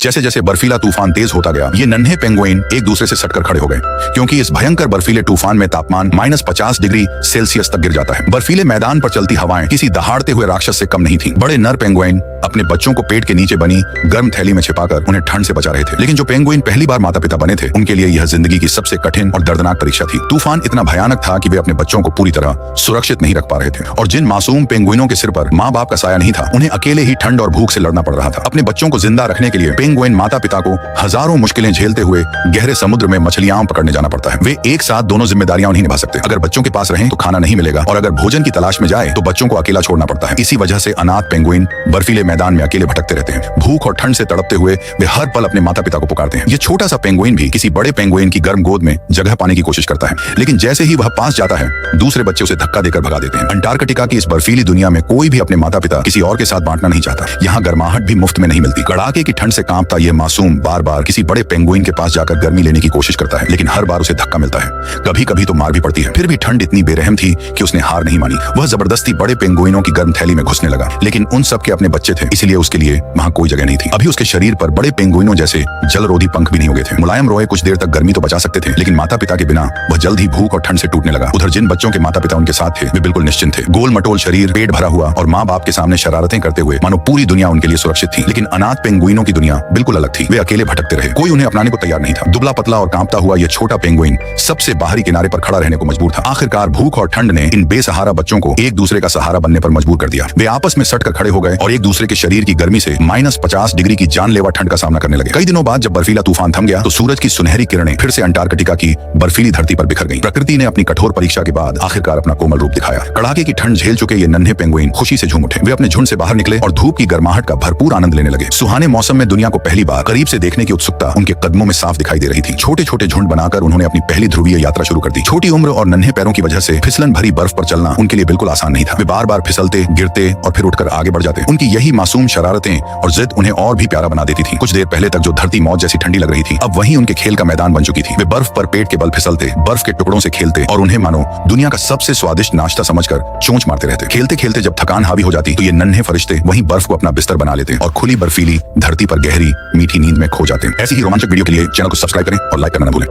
जैसे जैसे बर्फीला तूफान तेज होता गया, ये नन्हे पेंगुइन एक दूसरे से सटकर खड़े हो गए, क्योंकि इस भयंकर बर्फीले तूफान में तापमान -50 डिग्री सेल्सियस तक गिर जाता है। बर्फीले मैदान पर चलती हवाएं किसी दहाड़ते हुए राक्षस से कम नहीं थीं। बड़े नर पेंगुइन अपने बच्चों को पेट के नीचे बनी गर्म थैली में छिपाकर उन्हें ठंड से बचा रहे थे। लेकिन जो पेंगुइन पहली बार माता पिता बने थे, उनके लिए यह जिंदगी की सबसे कठिन और दर्दनाक परीक्षा थी। तूफान इतना भयानक था कि वे अपने बच्चों को पूरी तरह सुरक्षित नहीं रख पा रहे थे, और जिन मासूम पेंगुइनों के सिर पर माँ बाप का साया नहीं था, उन्हें अकेले ही ठंड और भूख से लड़ना पड़ रहा था। अपने बच्चों को जिंदा रखने के लिए पेंगुइन माता पिता को हजारों मुश्किलें झेलते हुए गहरे समुद्र में मछलियां पकड़ने जाना पड़ता है। वे एक साथ दोनों जिम्मेदारियां नहीं निभा सकते। अगर बच्चों के पास रहें तो खाना नहीं मिलेगा, और अगर भोजन की तलाश में जाए तो बच्चों को अकेला छोड़ना पड़ता है। इसी वजह से अनाथ पेंगुइन बर्फीले मैदान में अकेले भटकते रहते हैं। भूख और ठंड से तड़पते हुए वे हर पल अपने माता पिता को पुकारते हैं। ये छोटा सा पेंगुइन भी किसी बड़े पेंगुइन की गर्म गोद में जगह पाने की कोशिश करता है, लेकिन जैसे ही वह पास जाता है, दूसरे बच्चे उसे धक्का देकर भगा देते हैं। अंटार्कटिका की इस बर्फीली दुनिया में कोई भी अपने माता पिता किसी और के साथ बांटना नहीं चाहता। यहाँ गर्माहट भी मुफ्त में नहीं मिलती। कड़ाके की ठंड से कांपता यह मासूम बार बार किसी बड़े पेंगुइन के पास जाकर गर्मी लेने की कोशिश करता है, लेकिन हर बार उसे धक्का मिलता है। कभी कभी तो मार भी पड़ती है। फिर भी ठंड इतनी बेरहम थी कि उसने हार नहीं मानी। वह जबरदस्ती बड़े पेंगुइनों की गर्म थैली में घुसने लगा, लेकिन उन सब के अपने बच्चे थे, इसलिए उसके लिए वहाँ कोई जगह नहीं थी। अभी उसके शरीर पर बड़े पेंगुइनों जैसे जलरोधी पंख भी नहीं उगे थे। मुलायम रोए कुछ देर तक गर्मी तो बचा सकते थे, लेकिन माता पिता के बिना वह जल्द ही भूख और ठंड से टूटने लगा। उधर जिन बच्चों के माता पिता उनके साथ थे, वे बिल्कुल निश्चिंत थे। गोल मटोल शरीर, पेट भरा हुआ और माँ बाप के सामने शरारतें करते हुए मानो पूरी दुनिया उनके लिए सुरक्षित थी। लेकिन अनाथ पेंगुइनों की दुनिया बिल्कुल अलग थी। वे अकेले भटकते रहे, कोई उन्हें अपनाने को तैयार नहीं था। दुबला पतला और कांपता हुआ यह छोटा पेंगुइन सबसे बाहरी किनारे पर खड़ा रहने को मजबूर था। आखिरकार भूख और ठंड ने इन बेसहारा बच्चों को एक दूसरे का सहारा बनने पर मजबूर कर दिया। वे आपस में सटकर खड़े हो गए और एक दूसरे के शरीर की गर्मी से -50 डिग्री की जानलेवा ठंड का सामना करने लगे। कई दिनों बाद जब बर्फीला तूफान थम गया, तो सूरज की सुनहरी किरणें फिर से अंटार्कटिका की बर्फीली धरती पर बिखर गईं। प्रकृति ने अपनी कठोर परीक्षा के बाद आखिरकार अपना कोमल रूप दिखाया। कड़ाके की ठंड झेल चुके ये नन्हे पेंगुइन खुशी से झूम उठे। वे अपने झुंड से बाहर निकले और धूप की गर्माहट का भरपूर आनंद लेने लगे। सुहाने मौसम में दुनिया को पहली बार करीब से देखने की उत्सुकता उनके कदमों में साफ दिखाई दे रही थी। छोटे छोटे झुंड बनाकर उन्होंने अपनी पहली ध्रुवीय यात्रा शुरू कर दी। छोटी उम्र और नन्हे पैरों की वजह से फिसलन भरी बर्फ पर चलना उनके लिए बिल्कुल आसान नहीं था। वे बार बार फिसलते, गिरते और फिर उठकर आगे बढ़ जाते। उनकी यही मासूम शरारतें और जिद उन्हें और भी प्यारा बना देती थी। कुछ देर पहले तक जो धरती मौत जैसी ठंडी लग रही थी, अब वहीं उनके खेल का मैदान बन चुकी थी। वे बर्फ पर पेट के बल फिसलते, बर्फ के टुकड़ों से खेलते और उन्हें मानो दुनिया का सबसे स्वादिष्ट नाश्ता समझकर चोंच मारते रहते। खेलते खेलते जब थकान हावी हो जाती, तो ये नन्हे फरिश्ते वहीं बर्फ को अपना बिस्तर बना लेते और खुली बर्फीली धरती पर गहरी मीठी नींद में खो जाते। ऐसी ही रोमांचक वीडियो के लिए चैनल को सब्सक्राइब करें और लाइक करना न भूलें।